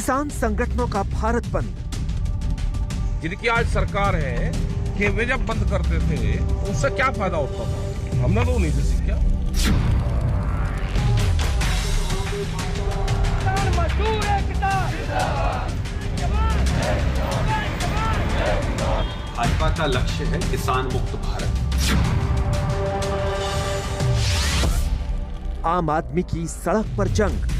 किसान संगठनों का भारत बंद। जिनकी आज सरकार है कि वे जब बंद करते थे उससे क्या फायदा होता था, हमने तो उन्हीं से सीखा। भाजपा का लक्ष्य है किसान मुक्त भारत। आम आदमी की सड़क पर जंग।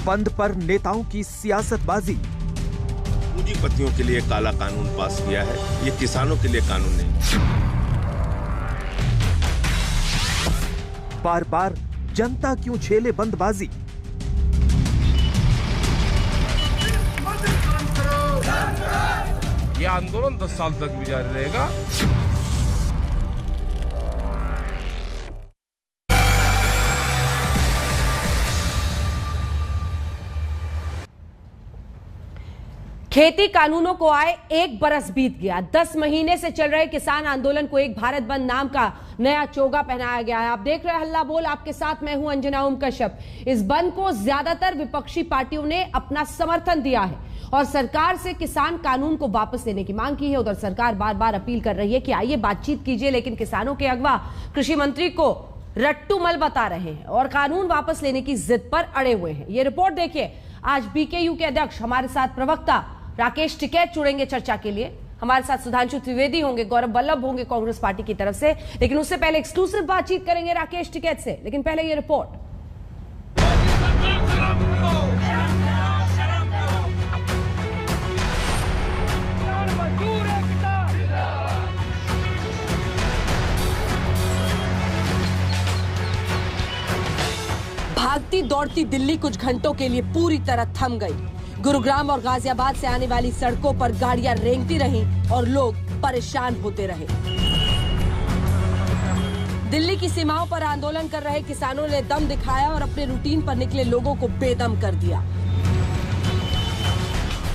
बंद पर नेताओं की सियासतबाजी। पूंजीपतियों के लिए काला कानून पास किया है, ये किसानों के लिए कानून नहीं। बार बार जनता क्यों झेले बंदबाजी। ये आंदोलन 10 साल तक भी जारी रहेगा। खेती कानूनों को आए 1 बरस बीत गया। 10 महीने से चल रहे किसान आंदोलन को एक भारत बंद नाम का नया चोगा पहनाया गया है। आप देख रहे हैं हल्ला बोल, आपके साथ मैं हूं अंजना ओम कश्यप। इस बंद को ज्यादातर विपक्षी पार्टियों ने अपना समर्थन दिया है और सरकार से किसान कानून को वापस लेने की मांग की है। उधर सरकार बार बार अपील कर रही है कि आइए बातचीत कीजिए, लेकिन किसानों के अगवा कृषि मंत्री को रट्टूमल बता रहे हैं और कानून वापस लेने की जिद पर अड़े हुए हैं। ये रिपोर्ट देखिए। आज बीकेयू के अध्यक्ष, हमारे साथ प्रवक्ता राकेश टिकैत जुड़ेंगे चर्चा के लिए। हमारे साथ सुधांशु त्रिवेदी होंगे, गौरव वल्लभ होंगे कांग्रेस पार्टी की तरफ से। लेकिन उससे पहले एक्सक्लूसिव बातचीत करेंगे राकेश टिकैत से। लेकिन पहले ये रिपोर्ट। भागती दौड़ती दिल्ली कुछ घंटों के लिए पूरी तरह थम गई। गुरुग्राम और गाजियाबाद से आने वाली सड़कों पर गाड़ियां रेंगती रहीं और लोग परेशान होते रहे। दिल्ली की सीमाओं पर आंदोलन कर रहे किसानों ने दम दिखाया और अपने रूटीन पर निकले लोगों को बेदम कर दिया।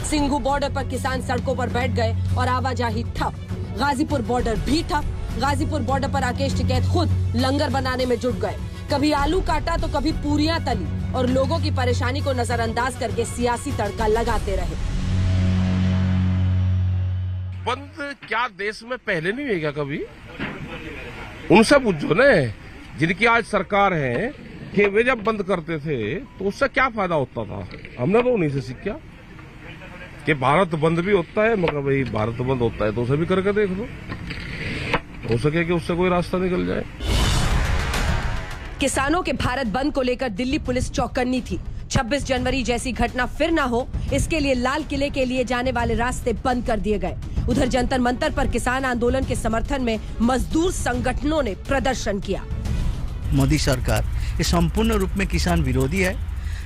सिंघू बॉर्डर पर किसान सड़कों पर बैठ गए और आवाजाही ठप। गाजीपुर बॉर्डर भी ठप। गाजीपुर बॉर्डर पर राकेश टिकैत खुद लंगर बनाने में जुट गए। कभी आलू काटा तो कभी पूरियां तली और लोगों की परेशानी को नजरअंदाज करके सियासी तड़का लगाते रहे। बंद क्या देश में पहले नहीं हुआ क्या कभी? उनसे पूछो ना, जिनकी आज सरकार है कि वे जब बंद करते थे तो उससे क्या फायदा होता था, हमने तो उन्हीं से सीखा। कि भारत बंद भी होता है, मगर भाई भारत बंद होता है तो उसे भी करके देख लो, हो सके कि उससे कोई रास्ता निकल जाए। किसानों के भारत बंद को लेकर दिल्ली पुलिस चौकन्नी थी। 26 जनवरी जैसी घटना फिर ना हो, इसके लिए लाल किले के लिए जाने वाले रास्ते बंद कर दिए गए। उधर जंतर मंतर पर किसान आंदोलन के समर्थन में मजदूर संगठनों ने प्रदर्शन किया। मोदी सरकार ये संपूर्ण रूप में किसान विरोधी है।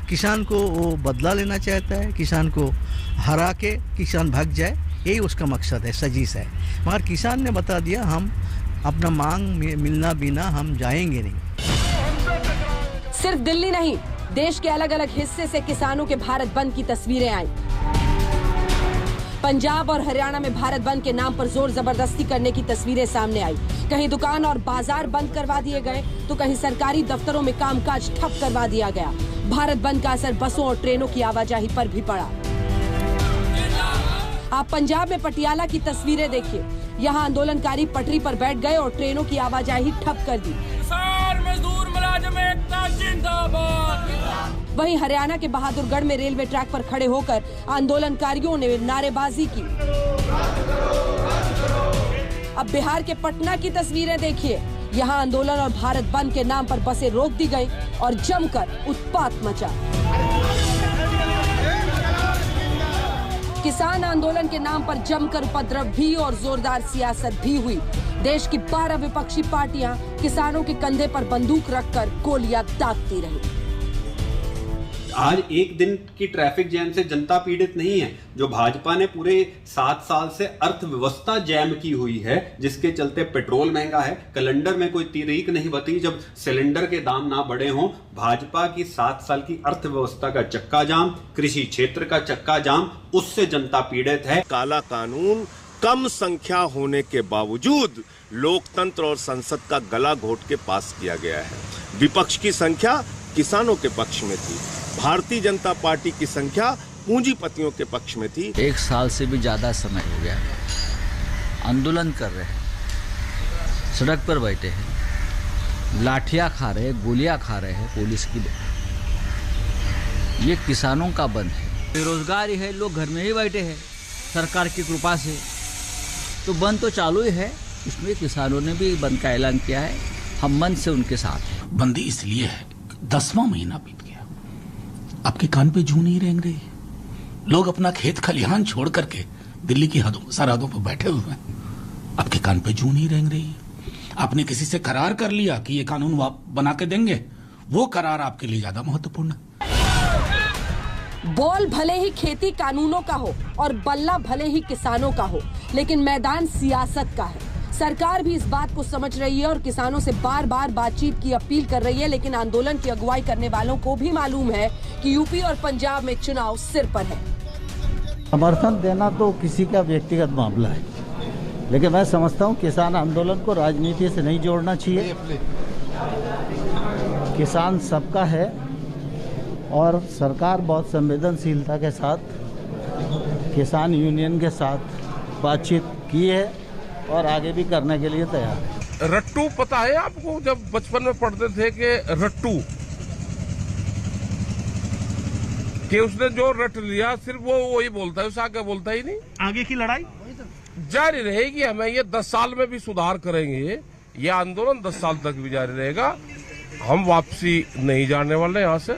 किसान को वो बदला लेना चाहता है, किसान को हरा के किसान भाग जाए, यही उसका मकसद है, साजिश है। मगर किसान ने बता दिया हम अपना मांग मिलना बिना हम जाएंगे नहीं। सिर्फ दिल्ली नहीं, देश के अलग अलग हिस्से से किसानों के भारत बंद की तस्वीरें आई। पंजाब और हरियाणा में भारत बंद के नाम पर जोर जबरदस्ती करने की तस्वीरें सामने आई। कहीं दुकान और बाजार बंद करवा दिए गए तो कहीं सरकारी दफ्तरों में कामकाज ठप करवा दिया गया। भारत बंद का असर बसों और ट्रेनों की आवाजाही पर भी पड़ा। आप पंजाब में पटियाला की तस्वीरें देखिए। यहाँ आंदोलनकारी पटरी पर बैठ गए और ट्रेनों की आवाजाही ठप कर दी। वहीं हरियाणा के बहादुरगढ़ में रेलवे ट्रैक पर खड़े होकर आंदोलनकारियों ने नारेबाजी की। अब बिहार के पटना की तस्वीरें देखिए। यहाँ आंदोलन और भारत बंद के नाम पर बसें रोक दी गई और जमकर उत्पात मचा। किसान आंदोलन के नाम पर जमकर उपद्रव भी और जोरदार सियासत भी हुई। देश की 12 विपक्षी पार्टियां किसानों के कंधे पर बंदूक रखकर गोलियां दागती रही। आज एक दिन की ट्रैफिक जैम से जनता पीड़ित नहीं है। जो भाजपा ने पूरे 7 साल से अर्थव्यवस्था जैम की हुई है, जिसके चलते पेट्रोल महंगा है। कैलेंडर में कोई तारीख नहीं बती जब सिलेंडर के दाम ना बढ़े हों। भाजपा की 7 साल की अर्थव्यवस्था का चक्का जाम, कृषि क्षेत्र का चक्का जाम, उससे जनता पीड़ित है। काला कानून कम संख्या होने के बावजूद लोकतंत्र और संसद का गला घोट के पास किया गया है। विपक्ष की संख्या किसानों के पक्ष में थी, भारतीय जनता पार्टी की संख्या पूंजीपतियों के पक्ष में थी। 1 साल से भी ज्यादा समय हो गया, आंदोलन कर रहे हैं, सड़क पर बैठे हैं, लाठियां खा रहे हैं, गोलियां खा रहे हैं पुलिस की। ये किसानों का बंद है, बेरोजगारी है, लोग घर में ही बैठे हैं सरकार की कृपा से, तो बंद तो चालू ही है। इसमें किसानों ने भी बंद का ऐलान किया है, हम मन से उनके साथ हैं। बंदी इसलिए है, 10वां महीना बीत गया, आपके कान पे जू नहीं रेंग रही। लोग अपना खेत खलिहान छोड़ करके दिल्ली की सरहदों पर बैठे हुए हैं, आपके कान पे जू नहीं रेंग रही। आपने किसी से करार कर लिया कि ये कानून बना के देंगे, वो करार आपके लिए ज्यादा महत्वपूर्ण है। बॉल भले ही खेती कानूनों का हो और बल्ला भले ही किसानों का हो, लेकिन मैदान सियासत का है। सरकार भी इस बात को समझ रही है और किसानों से बार बार बातचीत की अपील कर रही है, लेकिन आंदोलन की अगुवाई करने वालों को भी मालूम है कि यूपी और पंजाब में चुनाव सिर पर है। समर्थन देना तो किसी का व्यक्तिगत मामला है, लेकिन मैं समझता हूँ किसान आंदोलन को राजनीति से नहीं जोड़ना चाहिए। किसान सबका है और सरकार बहुत संवेदनशीलता के साथ किसान यूनियन के साथ बातचीत की है और आगे भी करने के लिए तैयार है। रट्टू पता है आपको, जब बचपन में पढ़ते थे कि रट्टू कि उसने जो रट लिया सिर्फ वो वही बोलता है, उसे आगे बोलता ही नहीं। आगे की लड़ाई जारी रहेगी, हमें ये 10 साल में भी सुधार करेंगे, ये आंदोलन 10 साल तक भी जारी रहेगा, हम वापसी नहीं जाने वाले यहाँ से।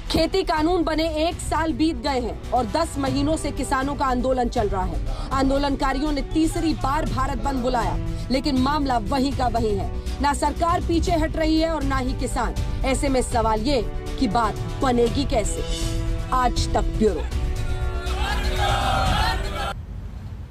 खेती कानून बने 1 साल बीत गए हैं और 10 महीनों से किसानों का आंदोलन चल रहा है। आंदोलनकारियों ने तीसरी बार भारत बंद बुलाया, लेकिन मामला वहीं का वहीं है। ना सरकार पीछे हट रही है और ना ही किसान। ऐसे में सवाल ये कि बात बनेगी कैसे? आज तक ब्यूरो।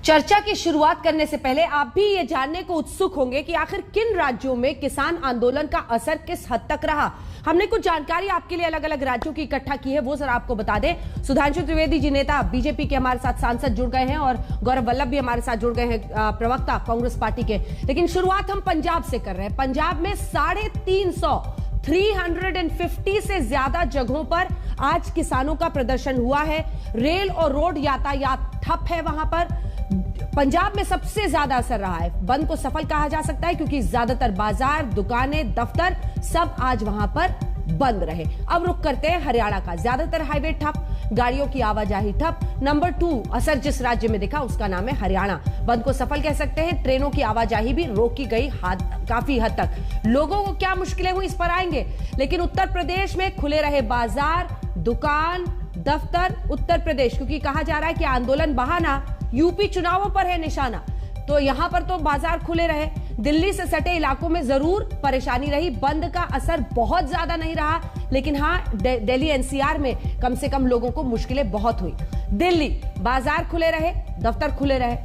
चर्चा की शुरुआत करने से पहले आप भी ये जानने को उत्सुक होंगे कि आखिर किन राज्यों में किसान आंदोलन का असर किस हद तक रहा। हमने कुछ जानकारी आपके लिए अलग अलग राज्यों की इकट्ठा की है, वो जरा आपको बता दें। सुधांशु त्रिवेदी जी नेता बीजेपी के हमारे साथ सांसद जुड़ गए हैं और गौरव वल्लभ भी हमारे साथ जुड़ गए हैं, प्रवक्ता कांग्रेस पार्टी के। लेकिन शुरुआत हम पंजाब से कर रहे हैं। पंजाब में 350 से ज्यादा जगहों पर आज किसानों का प्रदर्शन हुआ है। रेल और रोड यातायात ठप है वहां पर। पंजाब में सबसे ज्यादा असर रहा है। बंद को सफल कहा जा सकता है क्योंकि ज्यादातर बाजार, दुकानें, दफ्तर सब आज वहां पर बंद रहे। अब रुक करते हैं हरियाणा का। ज्यादातर हाईवे ठप, गाड़ियों की आवाजाही ठप। नंबर 2 असर जिस राज्य में दिखा उसका नाम है हरियाणा। बंद को सफल कह सकते हैं। ट्रेनों की आवाजाही भी रोकी गई काफी हद तक। लोगों को क्या मुश्किलें हुई इस पर आएंगे, लेकिन उत्तर प्रदेश में खुले रहे बाजार, दुकान, दफ्तर। उत्तर प्रदेश, क्योंकि कहा जा रहा है कि आंदोलन बहाना यूपी चुनावों पर है निशाना, तो यहां पर तो बाजार खुले रहे। दिल्ली से सटे इलाकों में जरूर परेशानी रही। बंद का असर बहुत ज्यादा नहीं रहा, लेकिन हां दिल्ली एनसीआर में कम से कम लोगों को मुश्किलें बहुत हुई। दिल्ली बाजार खुले रहे, दफ्तर खुले रहे।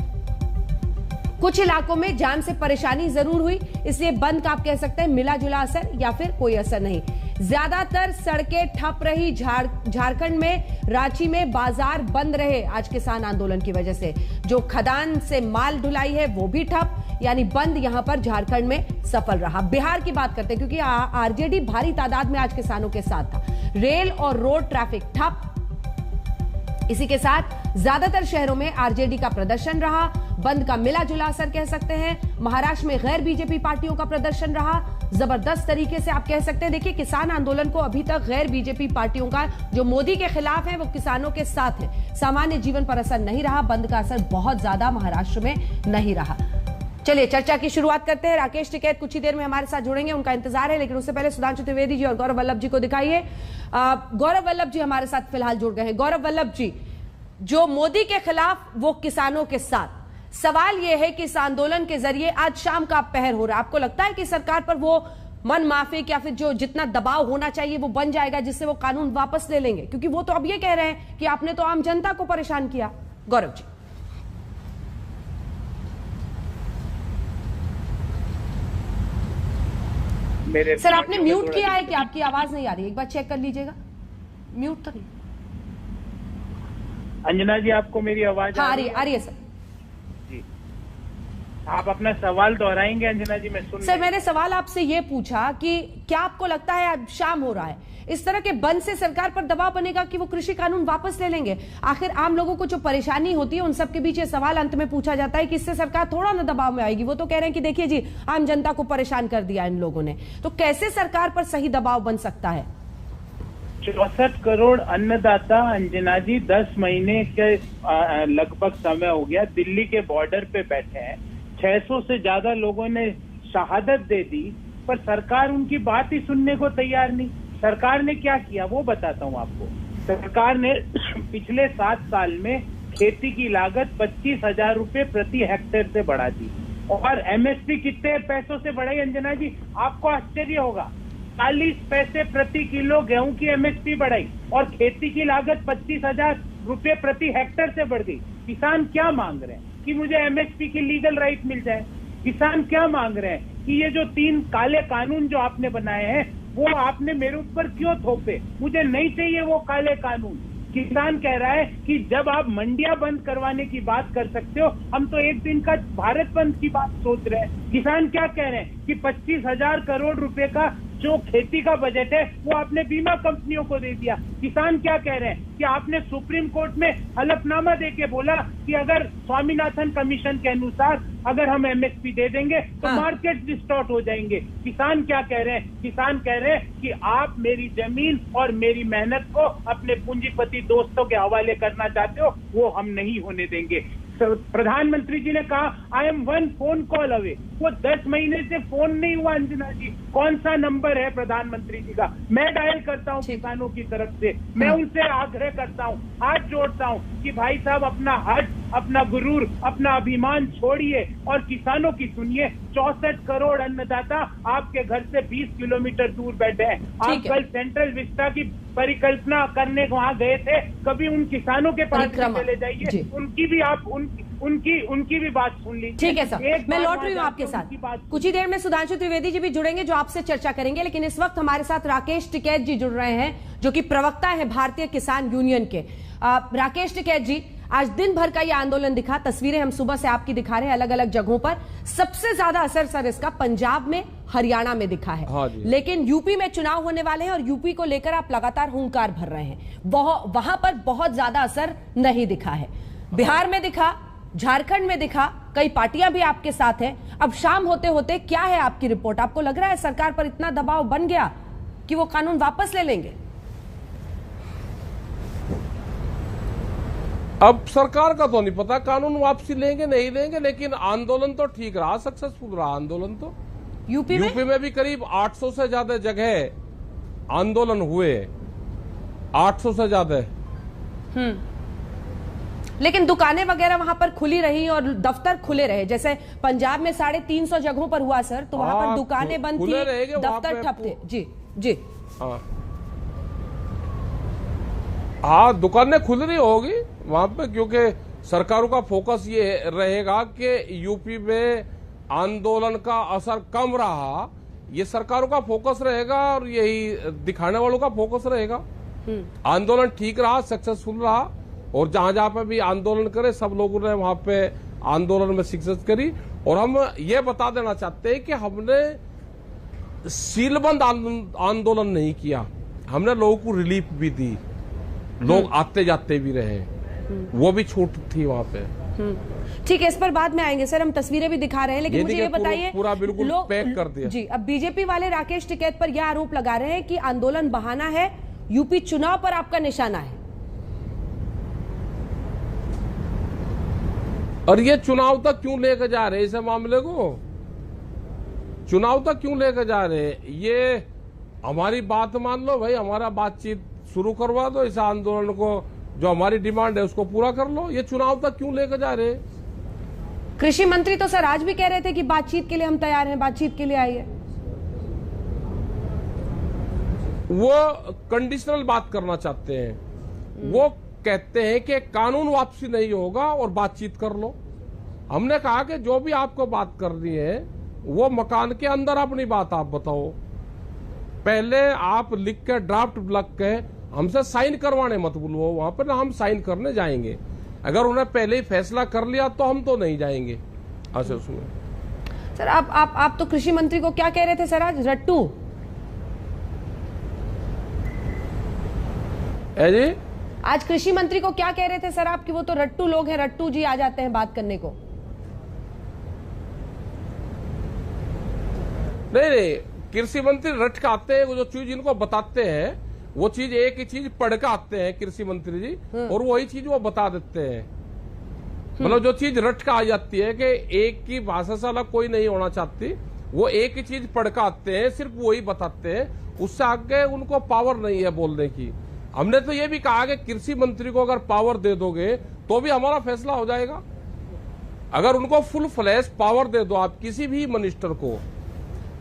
कुछ इलाकों में जान से परेशानी जरूर हुई, इसलिए बंद का आप कह सकते हैं मिला जुला असर या फिर कोई असर नहीं। ज्यादातर सड़कें ठप रही। झारखंड में रांची में बाजार बंद रहे आज किसान आंदोलन की वजह से। जो खदान से माल ढुलाई है वो भी ठप, यानी बंद यहां पर झारखंड में सफल रहा। बिहार की बात करते हैं क्योंकि आरजेडी भारी तादाद में आज किसानों के साथ था। रेल और रोड ट्रैफिक ठप। इसी के साथ ज्यादातर शहरों में आरजेडी का प्रदर्शन रहा। बंद का मिला जुला असर कह सकते हैं। महाराष्ट्र में गैर बीजेपी पार्टियों का प्रदर्शन रहा जबरदस्त तरीके से, आप कह सकते हैं। देखिए, किसान आंदोलन को अभी तक गैर बीजेपी पार्टियों का जो मोदी के खिलाफ है वो किसानों के साथ है। सामान्य जीवन पर असर नहीं रहा। बंद का असर बहुत ज्यादा महाराष्ट्र में नहीं रहा। चलिए चर्चा की शुरुआत करते हैं। राकेश टिकैत कुछ ही देर में हमारे साथ जुड़ेंगे, उनका इंतजार है, लेकिन उससे पहले सुधांशु त्रिवेदी जी और गौरव वल्लभ जी को दिखाइए। गौरव वल्लभ जी हमारे साथ फिलहाल जुड़ गए हैं। गौरव वल्लभ जी, जो मोदी के खिलाफ वो किसानों के साथ, सवाल यह है कि इस आंदोलन के जरिए आज शाम का पहर हो रहा है, आपको लगता है कि सरकार पर वो मन माफिक या फिर जो जितना दबाव होना चाहिए वो बन जाएगा जिससे वो कानून वापस ले लेंगे? क्योंकि वो तो अब ये कह रहे हैं कि आपने तो आम जनता को परेशान किया। गौरव जी। सर, आपने म्यूट किया है कि आपकी आवाज नहीं आ रही? एक बार चेक कर लीजिएगा। म्यूट तो नहीं। अंजना जी, आपको मेरी आवाज आ रही है सर। आप अपना सवाल दोहराएंगे अंजना जी? मैं सुन सर, मैंने सवाल आपसे ये पूछा कि क्या आपको लगता है, अब शाम हो रहा है, इस तरह के बंद से सरकार पर दबाव बनेगा कि वो कृषि कानून वापस ले लेंगे? आखिर आम लोगों को जो परेशानी होती है उन सबके बीच ये सवाल अंत में पूछा जाता है कि इससे सरकार थोड़ा ना दबाव में आएगी। वो तो कह रहे हैं कि देखिए जी, आम जनता को परेशान कर दिया इन लोगों ने, तो कैसे सरकार पर सही दबाव बन सकता है? 64 करोड़ अन्नदाता अंजना जी 10 महीने के लगभग समय हो गया दिल्ली के बॉर्डर पे बैठे हैं। 600 से ज्यादा लोगों ने शहादत दे दी, पर सरकार उनकी बात ही सुनने को तैयार नहीं। सरकार ने क्या किया वो बताता हूँ आपको। सरकार ने पिछले 7 साल में खेती की लागत 25,000 रुपए प्रति हेक्टेयर से बढ़ा दी, और एमएसपी कितने पैसों से बढ़ाई अंजना जी? आपको आश्चर्य होगा, 40 पैसे प्रति किलो गेहूं की एमएसपी बढ़ाई, और खेती की लागत 25,000 रुपए प्रति हेक्टेयर से बढ़ गई। किसान क्या मांग रहे हैं कि मुझे एमएसपी की लीगल राइट मिल जाए। किसान क्या मांग रहे हैं कि ये जो 3 काले कानून जो आपने बनाए हैं वो आपने मेरे ऊपर क्यों थोपे, मुझे नहीं चाहिए वो काले कानून। किसान कह रहा है कि जब आप मंडियां बंद करवाने की बात कर सकते हो, हम तो एक दिन का भारत बंद की बात सोच रहे हैं। किसान क्या कह रहे हैं कि 25,000 करोड़ रुपए का जो खेती का बजट है वो आपने बीमा कंपनियों को दे दिया। किसान क्या कह रहे हैं कि आपने सुप्रीम कोर्ट में हलफनामा देके बोला कि अगर स्वामीनाथन कमीशन के अनुसार अगर हम एमएसपी दे देंगे तो मार्केट डिस्टॉर्ट हो जाएंगे। किसान क्या कह रहे हैं? किसान कह रहे हैं कि आप मेरी जमीन और मेरी मेहनत को अपने पूंजीपति दोस्तों के हवाले करना चाहते हो, वो हम नहीं होने देंगे। प्रधानमंत्री जी ने कहा I am 1 phone call away. वो 10 महीने से फोन नहीं हुआ अंजना जी। कौन सा नंबर है प्रधानमंत्री जी का? मैं डायल करता हूँ किसानों की तरफ से, मैं उनसे आग्रह करता हूँ, हाथ जोड़ता हूँ कि भाई साहब अपना हट, अपना गुरूर, अपना अभिमान छोड़िए और किसानों की सुनिए। 64 करोड़ अन्नदाता आपके घर से 20 किलोमीटर दूर बैठे हैं। आप कल सेंट्रल विस्टा की परिकल्पना करने वहां गए थे, कभी उन किसानों के पास चले जाइए, उनकी भी आप उनकी भी बात सुन लीजिए। ठीक है सर, मैं लौट रही हूँ आपके साथ। कुछ ही देर में सुधांशु त्रिवेदी जी भी जुड़ेंगे जो आपसे चर्चा करेंगे, लेकिन इस वक्त हमारे साथ राकेश टिकैत जी जुड़ रहे हैं जो कि प्रवक्ता है भारतीय किसान यूनियन के। राकेश टिकैत जी, आज दिन भर का ये आंदोलन दिखा, तस्वीरें हम सुबह से आपकी दिखा रहे हैं अलग अलग जगहों पर। सबसे ज्यादा असर सर इसका पंजाब में, हरियाणा में दिखा है। हाँ जी। लेकिन यूपी में चुनाव होने वाले हैं और यूपी को लेकर आप लगातार हुंकार भर रहे हैं, वहां पर बहुत ज्यादा असर नहीं दिखा है। बिहार में दिखा, झारखंड में दिखा, कई पार्टियां भी आपके साथ हैं। अब शाम होते होते क्या है आपकी रिपोर्ट? आपको लग रहा है सरकार पर इतना दबाव बन गया कि वो कानून वापस ले लेंगे? अब सरकार का तो नहीं पता कानून वापसी लेंगे नहीं लेंगे, लेकिन आंदोलन तो ठीक रहा, सक्सेसफुल रहा आंदोलन तो। यूपी में भी करीब 800 से ज्यादा जगह आंदोलन हुए, 800 से ज्यादा। लेकिन दुकानें वगैरह वहां पर खुली रही और दफ्तर खुले रहे। जैसे पंजाब में 350 जगहों पर हुआ सर, तो वहां पर दुकानें बंद थी, दफ्तर ठप थे। जी जी हाँ, दुकानें खुल रही होगी वहां पे, क्योंकि सरकारों का फोकस ये रहेगा कि यूपी में आंदोलन का असर कम रहा, ये सरकारों का फोकस रहेगा और यही दिखाने वालों का फोकस रहेगा। आंदोलन ठीक रहा, सक्सेसफुल रहा, और जहां जहां पे भी आंदोलन करे सब लोगों ने वहां पे आंदोलन में सक्सेस करी। और हम ये बता देना चाहते हैं कि हमने सीलबंद आंदोलन नहीं किया, हमने लोगों को रिलीफ भी दी, लोग आते जाते भी रहे, वो भी छूट थी वहां पे। ठीक है, इस पर बाद में आएंगे सर, हम तस्वीरें भी दिखा रहे हैं, लेकिन मुझे ये बताइए, पूरा बिल्कुल पैक कर दिया जी। अब बीजेपी वाले राकेश टिकैत पर यह आरोप लगा रहे हैं कि आंदोलन बहाना है, यूपी चुनाव पर आपका निशाना है। और ये चुनाव तक क्यों लेकर जा रहे हैं, इस मामले को चुनाव तक क्यों लेकर जा रहे हैं? ये हमारी बात मान लो भाई, हमारा बातचीत शुरू करवा दो, इस आंदोलन को जो हमारी डिमांड है उसको पूरा कर लो, ये चुनाव तक क्यों लेकर जा रहे हैं? कृषि मंत्री तो सर आज भी कह रहे थे कि बातचीत के लिए हम तैयार हैं, बातचीत के लिए आइए। वो कंडीशनल बात करना चाहते हैं, वो कहते हैं कि कानून वापसी नहीं होगा और बातचीत कर लो। हमने कहा कि जो भी आपको बात करनी है वो मकान के अंदर अपनी बात आप बताओ, पहले आप लिख के ड्राफ्ट ब्लॉक के हमसे साइन करवाने मत बोलो, वहां पर ना हम साइन करने जाएंगे। अगर उन्हें पहले ही फैसला कर लिया तो हम तो नहीं जाएंगे, अच्छा उसमें सर आप तो कृषि मंत्री को क्या कह रहे थे सर आज? रट्टू है जी? आज कृषि मंत्री को क्या कह रहे थे सर आप कि वो तो रट्टू लोग हैं, रट्टू जी आ जाते हैं बात करने को? नहीं, कृषि मंत्री रट के आते हैं, वो जो चीज इनको बताते हैं वो चीज एक ही चीज पढ़ के आते हैं कृषि मंत्री जी, और वही चीज वो बता देते हैं। मतलब जो चीज रट के आ जाती है कि एक की भाषा से अलग कोई नहीं होना चाहती, वो एक ही चीज पढ़ के आते हैं, सिर्फ वही बताते हैं, उससे आगे उनको पावर नहीं है बोलने की। हमने तो ये भी कहा कि कृषि मंत्री को अगर पावर दे दोगे तो भी हमारा फैसला हो जाएगा। अगर उनको फुल फ्लैश पावर दे दो, आप किसी भी मिनिस्टर को,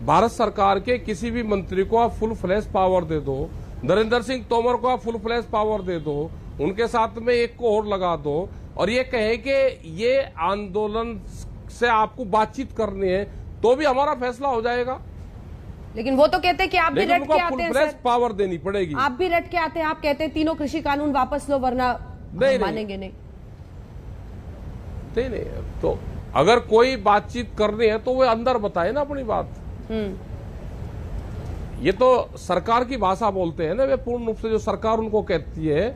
भारत सरकार के किसी भी मंत्री को आप फुल फ्लैश पावर दे दो, नरेंद्र सिंह तोमर को आप फुल फ्लैश पावर दे दो, उनके साथ में एक को और लगा दो, और ये कहे कि ये आंदोलन से आपको बातचीत करनी है, तो भी हमारा फैसला हो जाएगा। लेकिन वो तो कहते हैं कि आप भी रट के आते हैं सर, पावर देनी पड़ेगी। आप भी रट के आते हैं, आप कहते हैं तीनों कृषि कानून वापस लो वरना मानेंगे नहीं। तो अगर कोई बातचीत करनी है तो वो अंदर बताए ना अपनी बात। ये तो सरकार की भाषा बोलते हैं ना वे, पूर्ण रूप से जो सरकार उनको कहती है।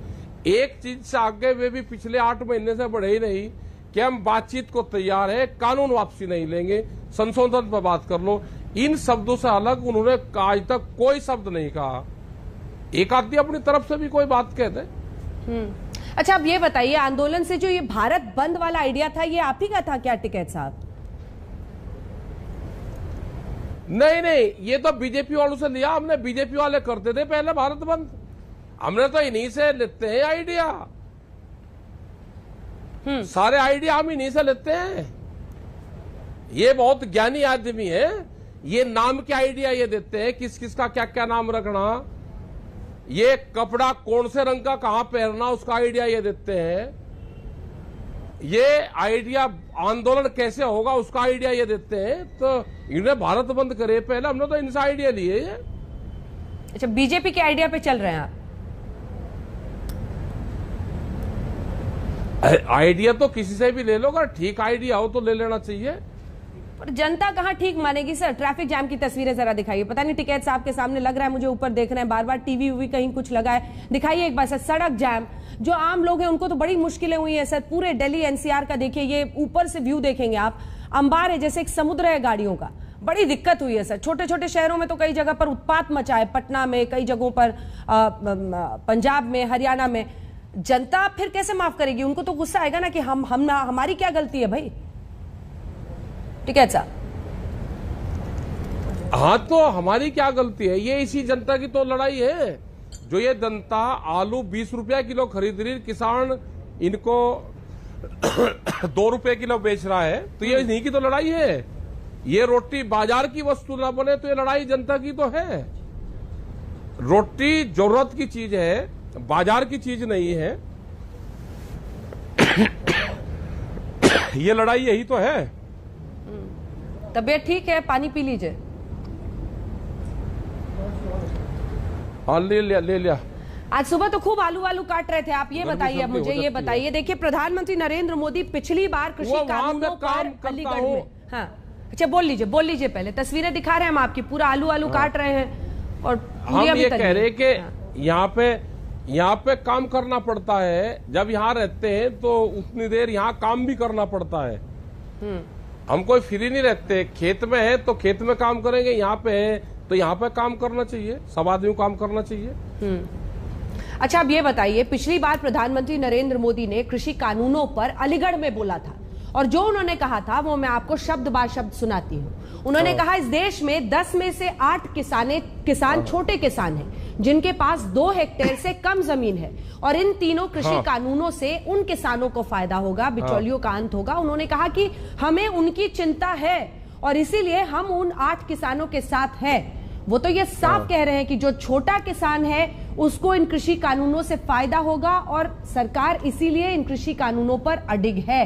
एक चीज से आगे वे भी पिछले 8 महीने से बढ़े ही नहीं कि हम बातचीत को तैयार है, कानून वापसी नहीं लेंगे, संशोधन पर बात कर लो। इन शब्दों से अलग उन्होंने आज तक कोई शब्द नहीं कहा। एक आदमी अपनी तरफ से भी कोई बात कहते। अच्छा अब ये बताइए, आंदोलन से जो ये भारत बंद वाला आइडिया था, ये आप ही का था क्या टिकैत साहब? नहीं, ये तो बीजेपी वालों से लिया हमने। बीजेपी वाले करते थे पहले भारत बंद, हमने तो इन्हीं से लेते हैं आइडिया। सारे आइडिया हम इन्हीं से लेते हैं। ये बहुत ज्ञानी आदमी है, ये नाम के आइडिया ये देते हैं, किस किस का क्या क्या नाम रखना, ये कपड़ा कौन से रंग का कहां पहनना उसका आइडिया ये देते हैं, ये आइडिया आंदोलन कैसे होगा उसका आइडिया ये देते हैं। तो इन्हें भारत बंद करे पहले, हमने तो इनसे आइडिया लिए। अच्छा बीजेपी के आइडिया पे चल रहे हैं आप? आइडिया तो किसी से भी ले लो, अगर ठीक आइडिया हो तो ले लेना चाहिए। पर जनता कहाँ ठीक मानेगी सर? ट्रैफिक जैम की तस्वीरें जरा दिखाइए। पता नहीं टिकैत साहब के सामने लग रहा है, मुझे ऊपर देख रहे हैं बार बार, टीवी उवी कहीं कुछ लगा है, दिखाइए एक बार सर। सड़क जैम, जो आम लोग हैं उनको तो बड़ी मुश्किलें हुई है सर। पूरे दिल्ली एनसीआर का देखिए, ये ऊपर से व्यू देखेंगे आप, अंबार है जैसे एक समुद्र है गाड़ियों का, बड़ी दिक्कत हुई है सर। छोटे छोटे शहरों में तो कई जगह पर उत्पात मचा है, पटना में, कई जगहों पर पंजाब में, हरियाणा में। जनता फिर कैसे माफ करेगी? उनको तो गुस्सा आएगा ना कि हमारी क्या गलती है भाई? टिकैत साहब हाँ, तो हमारी क्या गलती है? ये इसी जनता की तो लड़ाई है। जो ये जनता आलू 20 रुपया किलो खरीद रही, किसान इनको 2 रुपए किलो बेच रहा है, तो ये इन्हीं की तो लड़ाई है। ये रोटी बाजार की वस्तु ना बने तो ये लड़ाई जनता की तो है। रोटी जरूरत की चीज है, बाजार की चीज नहीं है। ये लड़ाई यही तो है। तबीयत ठीक है? पानी पी लीजिए। हाँ ले लिया। आज सुबह तो खूब आलू काट रहे थे आप। ये बताइए अब मुझे, ये बताइए, देखिए प्रधानमंत्री नरेंद्र मोदी पिछली बार कृषि कानूनों पर अलीगढ़ में, हाँ अच्छा बोल लीजिए पहले। तस्वीरें दिखा रहे हैं हम आपकी, पूरा आलू काट रहे हैं। और हम ये कह रहे हैं कि यहाँ पे काम करना पड़ता है। जब यहाँ रहते हैं तो उतनी देर यहाँ काम भी करना पड़ता है। हम कोई फ्री नहीं रहते। खेत में है तो खेत में काम करेंगे, यहाँ पे है तो यहाँ पे काम करना चाहिए, सब आदमी को काम करना चाहिए। अच्छा अब ये बताइए, पिछली बार प्रधानमंत्री नरेंद्र मोदी ने कृषि कानूनों पर अलीगढ़ में बोला था, और जो उन्होंने कहा था वो मैं आपको शब्द बार शब्द सुनाती हूँ। उन्होंने कहा इस देश में 10 में से 8 किसान छोटे किसान हैं जिनके पास 2 हेक्टेयर से कम जमीन है, और इन तीनों कृषि कानूनों से उन किसानों को फायदा होगा, बिचौलियों का अंत होगा। उन्होंने कहा कि हमें उनकी चिंता है और इसीलिए हम उन 8 किसानों के साथ हैं। वो तो ये साफ कह रहे हैं कि जो छोटा किसान है उसको इन कृषि कानूनों से फायदा होगा, और सरकार इसीलिए इन कृषि कानूनों पर अडिग है।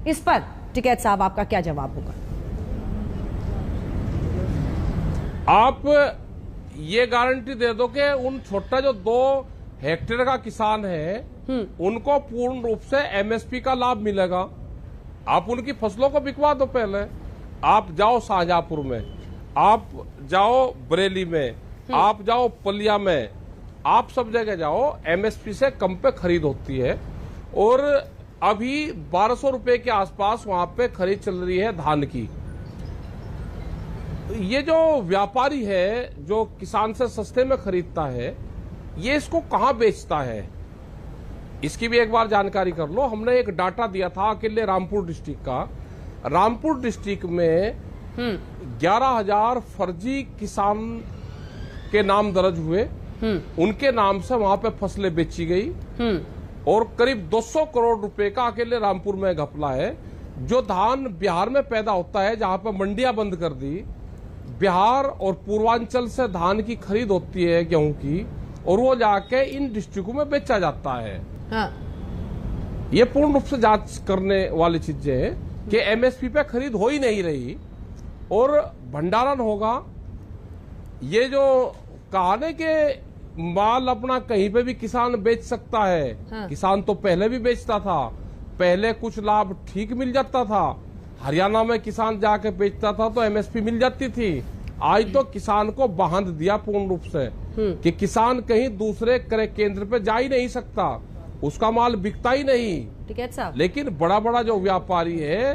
इस पर टिकैत साहब आपका क्या जवाब होगा? आप ये गारंटी दे दो कि उन छोटा जो 2 हेक्टेयर का किसान है उनको पूर्ण रूप से एमएसपी का लाभ मिलेगा? आप उनकी फसलों को बिकवा दो पहले। आप जाओ शाहजहांपुर में, आप जाओ बरेली में, आप जाओ पलिया में, आप सब जगह जाओ, एमएसपी से कम पे खरीद होती है। और अभी 1200 रुपए के आसपास वहां पे खरीद चल रही है धान की। ये जो व्यापारी है जो किसान से सस्ते में खरीदता है, ये इसको कहां बेचता है, इसकी भी एक बार जानकारी कर लो। हमने एक डाटा दिया था अकेले रामपुर डिस्ट्रिक्ट का। रामपुर डिस्ट्रिक्ट में 11,000 फर्जी किसान के नाम दर्ज हुए, उनके नाम से वहां पे फसलें बेची गई और करीब 200 करोड़ रुपए का अकेले रामपुर में घपला है। जो धान बिहार में पैदा होता है, जहां पे मंडियां बंद कर दी, बिहार और पूर्वांचल से धान की खरीद होती है गेहूं की, और वो जाके इन डिस्ट्रिक्टों में बेचा जाता है। हाँ। ये पूर्ण रूप से जांच करने वाली चीजें हैं कि एमएसपी पे खरीद हो ही नहीं रही और भंडारण होगा। ये जो कहा कि माल अपना कहीं पे भी किसान बेच सकता है। हाँ। किसान तो पहले भी बेचता था, पहले कुछ लाभ ठीक मिल जाता था। हरियाणा में किसान जाके बेचता था तो एमएसपी मिल जाती थी। आज तो किसान को बांध दिया पूर्ण रूप से कि किसान कहीं दूसरे क्रय केंद्र पे जा ही नहीं सकता, उसका माल बिकता ही नहीं। ठीक है साहब। लेकिन बड़ा बड़ा जो व्यापारी है,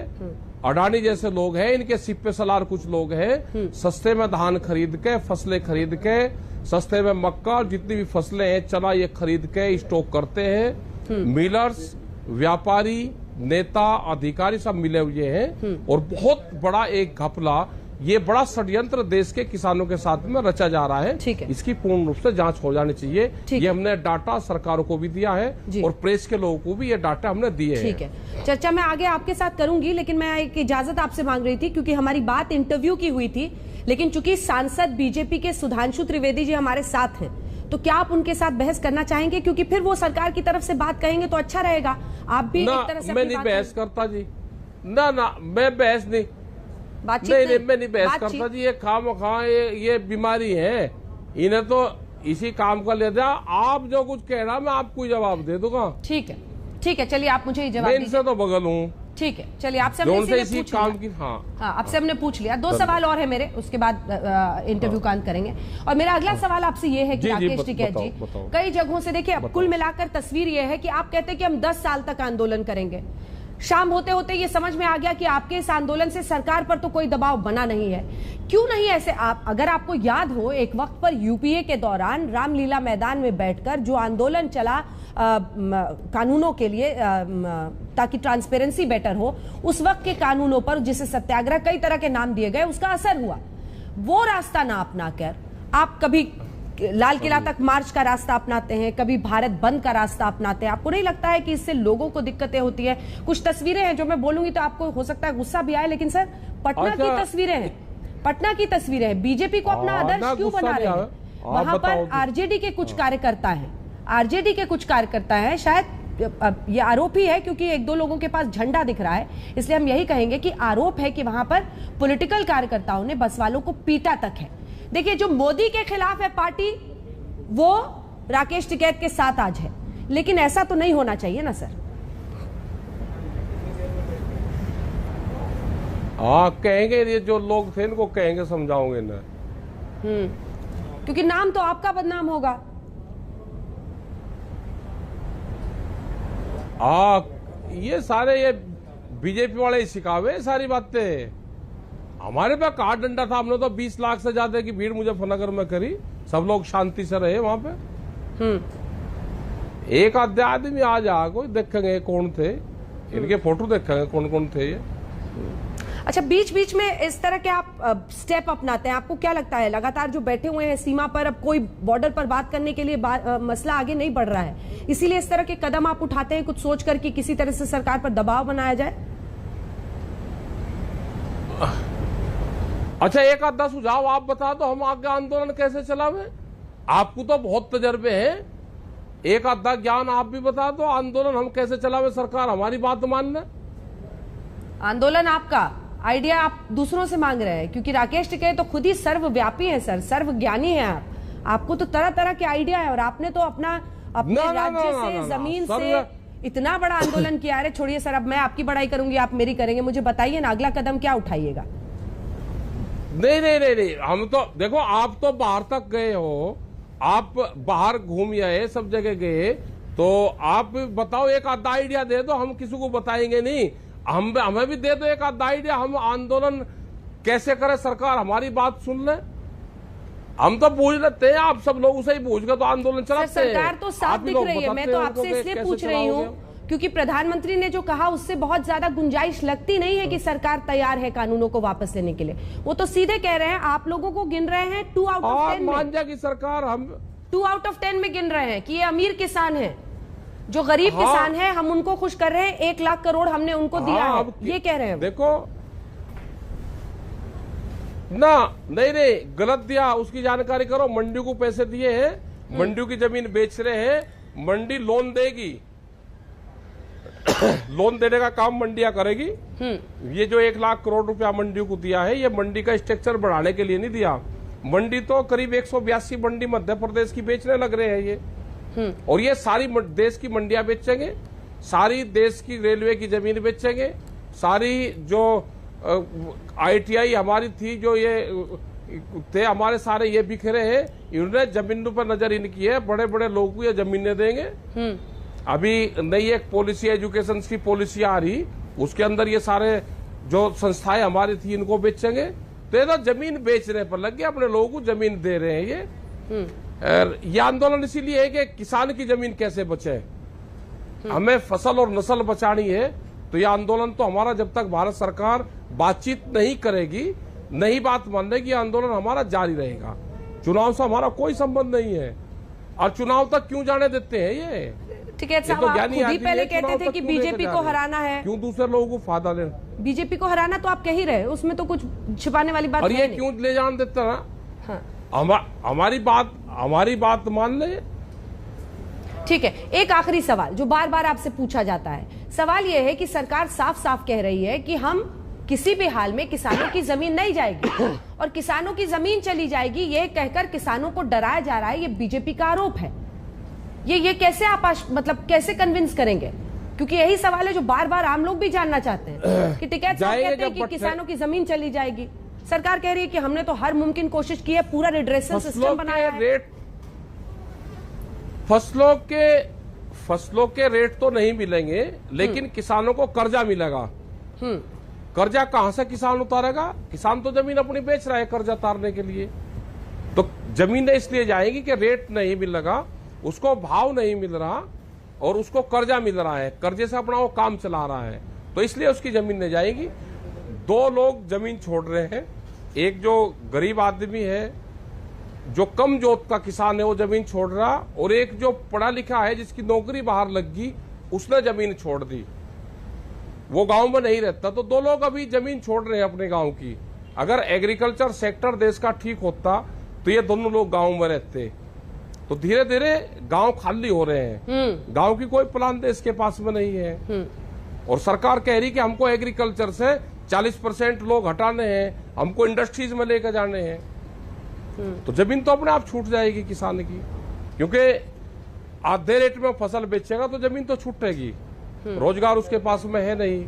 अडानी जैसे लोग हैं, इनके सिप पे सलार कुछ लोग हैं, सस्ते में धान खरीद के, फसलें खरीद के, सस्ते में मक्का, जितनी भी फसलें हैं, चना, ये खरीद के स्टॉक करते हैं। मिलर्स, व्यापारी, नेता, अधिकारी सब मिले हुए हैं और बहुत बड़ा एक घपला, ये बड़ा षड्यंत्र देश के किसानों के साथ में रचा जा रहा है। ठीक है। इसकी पूर्ण रूप से जांच हो जानी चाहिए। ये हमने डाटा सरकारों को भी दिया है और प्रेस के लोगों को भी ये डाटा हमने दिए हैं। ठीक है, चर्चा मैं आगे आपके साथ करूंगी, लेकिन मैं एक इजाजत आपसे मांग रही थी क्योंकि हमारी बात इंटरव्यू की हुई थी, लेकिन चूंकि सांसद बीजेपी के सुधांशु त्रिवेदी जी हमारे साथ हैं, तो क्या आप उनके साथ बहस करना चाहेंगे? क्योंकि फिर वो सरकार की तरफ से बात कहेंगे तो अच्छा रहेगा। आप भी एक तरह से मैं नहीं बहस करता जी, ना मैं बहस नहीं, मैं नहीं बहस करता जी। ये खामखा ये बीमारी है, इन्हें तो इसी काम का ले दिया। आप जो कुछ कह रहा, मैं आपको जवाब दे दूंगा। ठीक है, ठीक है, चलिए आप मुझे जवाब दीजिए। इनसे तो बगल हूँ। ठीक है, चलिए आपसे इसी काम की। हाँ, आपसे हमने पूछ लिया। 2 सवाल और है मेरे, उसके बाद इंटरव्यू का अंत करेंगे। और मेरा अगला सवाल आपसे ये है कि राकेश टिकैत जी, कई जगहों से देखिए, अब कुल मिलाकर तस्वीर ये है कि आप कहते हैं कि हम 10 साल तक आंदोलन करेंगे। शाम होते होते ये समझ में आ गया कि आपके इस आंदोलन से सरकार पर तो कोई दबाव बना नहीं है। क्यों नहीं ऐसे? आप अगर आपको याद हो, एक वक्त पर यूपीए के दौरान रामलीला मैदान में बैठकर जो आंदोलन चला कानूनों के लिए, ताकि ट्रांसपेरेंसी बेटर हो, उस वक्त के कानूनों पर, जिसे सत्याग्रह कई तरह के नाम दिए गए, उसका असर हुआ। वो रास्ता ना अपना कर आप कभी लाल किला तक मार्च का रास्ता अपनाते हैं, कभी भारत बंद का रास्ता अपनाते हैं। आपको नहीं लगता है कि इससे लोगों को दिक्कतें होती है? कुछ तस्वीरें हैं जो मैं बोलूंगी तो आपको हो सकता है गुस्सा भी आए, लेकिन सर पटना की तस्वीरें हैं, पटना की तस्वीरें हैं। बीजेपी को अपना आदर्श क्यों बना रहे हैं? वहां पर आरजेडी के कुछ कार्यकर्ता हैं, आरजेडी के कुछ कार्यकर्ता हैं, शायद ये आरोप ही है क्योंकि 1-2 लोगों के पास झंडा दिख रहा है, इसलिए हम यही कहेंगे कि आरोप है कि वहां पर पॉलिटिकल कार्यकर्ताओं ने बस वालों को पीटा तक है। देखिए, जो मोदी के खिलाफ है पार्टी, वो राकेश टिकैत के साथ आज है, लेकिन ऐसा तो नहीं होना चाहिए ना सर। हाँ, कहेंगे, ये जो लोग थे इनको कहेंगे, समझाओगे ना। क्योंकि नाम तो आपका बदनाम होगा। ये सारे ये बीजेपी वाले सिखावे सारी बातें। हमारे पास कहा डंडा था, हमने तो 20 लाख से ज्यादा की भीड़ मुजफ्फरनगर में करी, सब लोग शांति से रहे वहां पे। एक आधे आदमी आ जा, कोई देखेंगे कौन थे, इनके फोटो देखेंगे कौन कौन थे ये। अच्छा, बीच बीच में इस तरह के आप स्टेप अपनाते हैं, आपको क्या लगता है? लगातार जो बैठे हुए हैं सीमा पर, अब कोई बॉर्डर पर बात करने के लिए मसला आगे नहीं बढ़ रहा है, इसीलिए इस तरह के कदम आप उठाते हैं, कुछ सोच कर कि किसी तरह से सरकार पर दबाव बनाया जाए? अच्छा, एक आधा सुझाव आप बता दो, हम आगे आंदोलन कैसे चलावे? आपको तो बहुत तजर्बे हैं, एक आधा ज्ञान आप भी बता दो, आंदोलन हम कैसे चलावे, सरकार हमारी बात मानना। आंदोलन आपका, आइडिया आप दूसरों से मांग रहे हैं, क्योंकि राकेश टिकैत तो खुद ही सर्वव्यापी हैं सर, सर्वज्ञानी हैं आपको तो तरह तरह के आइडिया है, और आपने तो अपने राज्य से, जमीन से इतना बड़ा आंदोलन किया। अरे छोड़िए सर, अब मैं आपकी बड़ाई करूंगी, आप मेरी करेंगे। मुझे बताइए ना अगला कदम क्या उठाइएगा? नहीं, हम तो देखो, आप तो बाहर तक गए हो, आप बाहर घूम आए, सब जगह गए, तो आप बताओ, एक आधा आइडिया दे दो, हम किसी को बताएंगे नहीं। हमें भी दे दो एक आधा आइडिया, हम आंदोलन कैसे करें, सरकार हमारी बात सुन ले। हम तो पूछ लेते हैं, आप सब लोग उसे ही पूछ गए तो आंदोलन चलाते हैं। सरकार तो साफ दिख रही है। मैं तो आपसे इसलिए पूछ रही हूँ क्योंकि प्रधानमंत्री ने जो कहा उससे बहुत ज्यादा गुंजाइश लगती नहीं है कि सरकार तैयार है कानूनों को वापस लेने के लिए। वो तो सीधे कह रहे हैं, आप लोगों को गिन रहे हैं 2 आउट ऑफ 10 मान जाएगी सरकार, हम 2 आउट ऑफ 10 में गिन रहे हैं कि ये अमीर किसान है, जो गरीब किसान है हम उनको खुश कर रहे हैं, 1 लाख करोड़ हमने उनको दिया है, ये कह रहे हैं। देखो ना, नहीं गलत दिया, उसकी जानकारी करो। मंडी को पैसे दिए हैं, मंडी की जमीन बेच रहे हैं, मंडी लोन देगी, लोन देने का काम मंडियां करेगी। ये जो 1 लाख करोड़ रुपया मंडी को दिया है, ये मंडी का स्ट्रक्चर बढ़ाने के लिए नहीं दिया। मंडी तो करीब 182 मंडी मध्य प्रदेश की बेचने लग रहे हैं ये, और ये सारी देश की मंडियां बेचेंगे, सारी देश की रेलवे की जमीन बेचेंगे, सारी जो ITI हमारी थी, जो ये थे हमारे, सारे ये बिखरे हैं। इन्होंने जमीनों पर नजर इनकी है, बड़े बड़े लोगों को ये जमीनें देंगे। अभी नई एक पॉलिसी, एजुकेशन की पॉलिसी आ रही, उसके अंदर ये सारे जो संस्थाएं हमारी थी इनको बेचेंगे। तो ये तो जमीन बेचने पर लग गए, अपने लोगों को जमीन दे रहे हैं। ये आंदोलन इसीलिए है कि किसान की जमीन कैसे बचे। हमें फसल और नस्ल बचानी है, तो ये आंदोलन तो हमारा, जब तक भारत सरकार बातचीत नहीं करेगी, नई बात मानेगी, आंदोलन हमारा जारी रहेगा। चुनाव से हमारा कोई संबंध नहीं है, और चुनाव तक क्यों जाने देते हैं ये? टिकैत साहब, आप खुद ही पहले कहते थे कि बीजेपी को हराना है, क्यों दूसरे लोगों को फायदा लेना? बीजेपी को हराना तो आप कह ही रहे, उसमें तो कुछ छिपाने वाली बात और नहीं। ये क्यों ले जान देता ना? हाँ। हमारी बात मान ले। ठीक है, एक आखिरी सवाल जो बार बार आपसे पूछा जाता है, सवाल यह है कि सरकार साफ साफ कह रही है कि हम किसी भी हाल में किसानों की जमीन नहीं जाएगी, और किसानों की जमीन चली जाएगी ये कहकर किसानों को डराया जा रहा है। ये बीजेपी का आरोप है। ये कैसे आप मतलब कैसे कन्विंस करेंगे? क्योंकि यही सवाल है जो बार बार आम लोग भी जानना चाहते हैं कि टिकैत साहब कहते हैं कि किसानों की जमीन चली जाएगी, सरकार कह रही है कि हमने तो हर मुमकिन कोशिश की है, पूरा रिड्रेसल सिस्टम बनाया है। फसलों के रेट तो नहीं मिलेंगे, लेकिन किसानों को कर्जा मिलेगा। कर्जा कहां से किसान उतारेगा? किसान तो जमीन अपनी बेच रहा है कर्जा उतारने के लिए। तो जमीनें इसलिए जाएगी कि रेट नहीं मिलेगा, उसको भाव नहीं मिल रहा, और उसको कर्जा मिल रहा है, कर्जे से अपना वो काम चला रहा है, तो इसलिए उसकी जमीनें जाएगी। 2 लोग जमीन छोड़ रहे हैं, एक जो गरीब आदमी है, जो कम जोत का किसान है, वो जमीन छोड़ रहा, और एक जो पढ़ा लिखा है, जिसकी नौकरी बाहर लग गई, उसने जमीन छोड़ दी, वो गांव में नहीं रहता। तो 2 लोग अभी जमीन छोड़ रहे हैं अपने गांव की। अगर एग्रीकल्चर सेक्टर देश का ठीक होता तो ये दोनों लोग गांव में रहते। तो धीरे धीरे गांव खाली हो रहे हैं, गांव की कोई प्लान देश के पास में नहीं है, और सरकार कह रही कि हमको एग्रीकल्चर से 40% लोग हटाने हैं, हमको इंडस्ट्रीज में लेकर जाने हैं। तो जमीन तो अपने आप छूट जाएगी किसान की, क्योंकि आधे रेट में फसल बेचेगा तो जमीन तो छूटेगी, रोजगार उसके पास में है नहीं।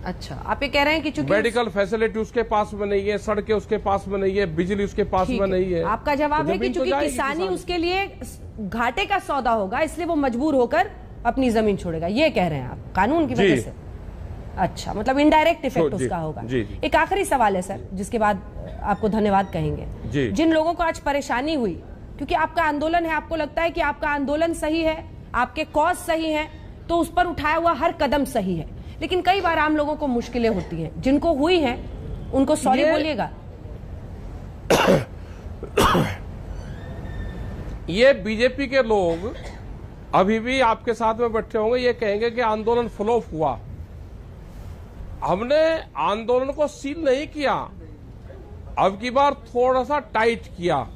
अच्छा, आप ये कह रहे हैं कि चूंकि मेडिकल फैसिलिटी उसके पास में नहीं है, सड़कें उसके पास में नहीं है, बिजली उसके पास में नहीं है। आपका जवाब है कि चूंकि किसानी उसके लिए घाटे का सौदा होगा, इसलिए वो मजबूर होकर अपनी जमीन छोड़ेगा, ये कह रहे हैं आप, कानून की वजह से। अच्छा, मतलब इनडायरेक्ट इफेक्ट उसका होगा। एक आखिरी सवाल है सर, जिसके बाद आपको धन्यवाद कहेंगे। जिन लोगों को आज परेशानी हुई, क्योंकि आपका आंदोलन है, आपको लगता है कि आपका आंदोलन सही है, आपके कॉज सही है, तो उस पर उठाया हुआ हर कदम सही है, लेकिन कई बार आम लोगों को मुश्किलें होती हैं, जिनको हुई हैं उनको सॉरी बोलिएगा। ये बीजेपी के लोग अभी भी आपके साथ में बैठे होंगे, ये कहेंगे कि आंदोलन फ्लॉप हुआ। हमने आंदोलन को सील नहीं किया, अब की बार थोड़ा सा टाइट किया।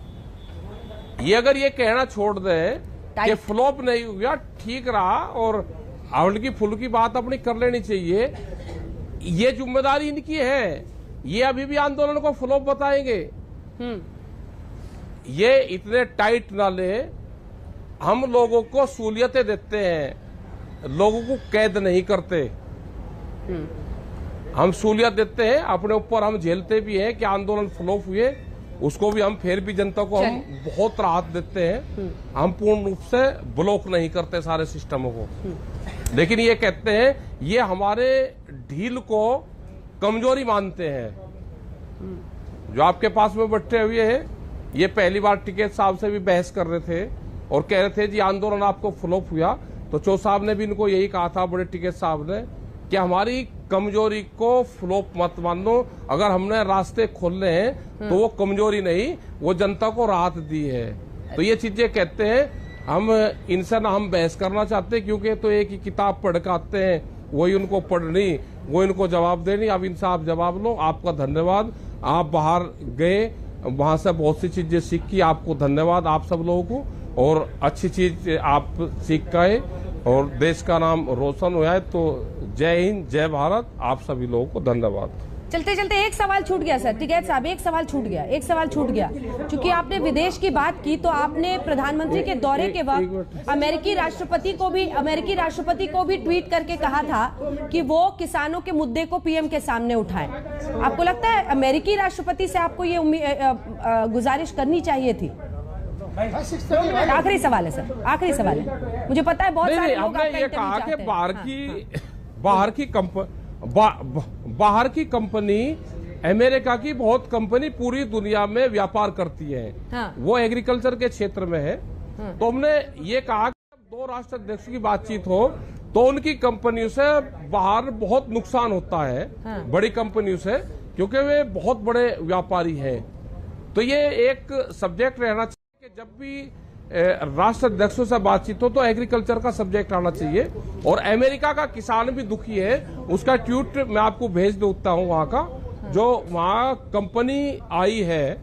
ये अगर ये कहना छोड़ दे कि फ्लॉप नहीं हुआ, ठीक रहा, और हल्की फुल्की बात अपनी कर लेनी चाहिए, ये जिम्मेदारी इनकी है। ये अभी भी आंदोलन को फ्लॉप बताएंगे। ये इतने टाइट ना ले, हम लोगों को सहूलियतें देते हैं, लोगों को कैद नहीं करते, हम सहूलियत देते हैं, अपने ऊपर हम झेलते भी हैं कि आंदोलन फ्लॉप हुए उसको भी हम फिर भी जनता को हम बहुत राहत देते हैं। हम पूर्ण रूप से ब्लॉक नहीं करते सारे सिस्टमों को, लेकिन ये कहते हैं ये हमारे ढील को कमजोरी मानते हैं। जो आपके पास में बैठे हुए हैं ये पहली बार टिकैत साहब से भी बहस कर रहे थे और कह रहे थे जी आंदोलन आपको फ्लॉप हुआ, तो चौ साहब ने भी इनको यही कहा था, बड़े टिकैत साहब ने, कि हमारी कमजोरी को फ्लॉप मत मानो, अगर हमने रास्ते खोलने हैं तो वो कमजोरी नहीं, वो जनता को राहत दी है। तो ये चीजें कहते हैं, हम इनसे ना हम बहस करना चाहते क्योंकि तो एक ही किताब पढ़ के आते हैं, वही उनको पढ़नी, वो इनको जवाब देनी। अब इनसे आप जवाब लो, आपका धन्यवाद। आप बाहर गए, वहां से बहुत सी चीजें सीखी, आपको धन्यवाद आप सब लोगों को, और अच्छी चीज आप सीख गए और देश का नाम रोशन हुआ है। तो जय हिंद, जय भारत, आप सभी लोगों को धन्यवाद। चलते चलते एक सवाल छूट गया सर, टिकैत साहब, एक सवाल छूट गया। क्योंकि आपने विदेश की बात की तो आपने प्रधानमंत्री के दौरे के वक्त अमेरिकी राष्ट्रपति को भी ट्वीट करके कहा था कि वो किसानों के मुद्दे को पीएम के सामने उठाएं। आपको लगता है अमेरिकी राष्ट्रपति से आपको ये गुजारिश करनी चाहिए थी? आखिरी सवाल है सर, आखिरी सवाल है। मुझे पता है बहुत सारे लोग आपका ये कहा कि बाहर की कंपनी, अमेरिका की बहुत कंपनी पूरी दुनिया में व्यापार करती है, वो एग्रीकल्चर के क्षेत्र में है। तो हमने ये कहा कि दो राष्ट्र अध्यक्ष की बातचीत हो तो उनकी कंपनियों से बाहर बहुत नुकसान होता है, बड़ी कंपनियों से, क्योंकि वे बहुत बड़े व्यापारी हैं। तो ये एक सब्जेक्ट रहना चाहिए कि जब भी राष्ट्र अध्यक्षों से बातचीत हो तो एग्रीकल्चर का सब्जेक्ट आना चाहिए। और अमेरिका का किसान भी दुखी है, उसका ट्वीट मैं आपको भेज देता हूं, वहां का जो वहां कंपनी आई है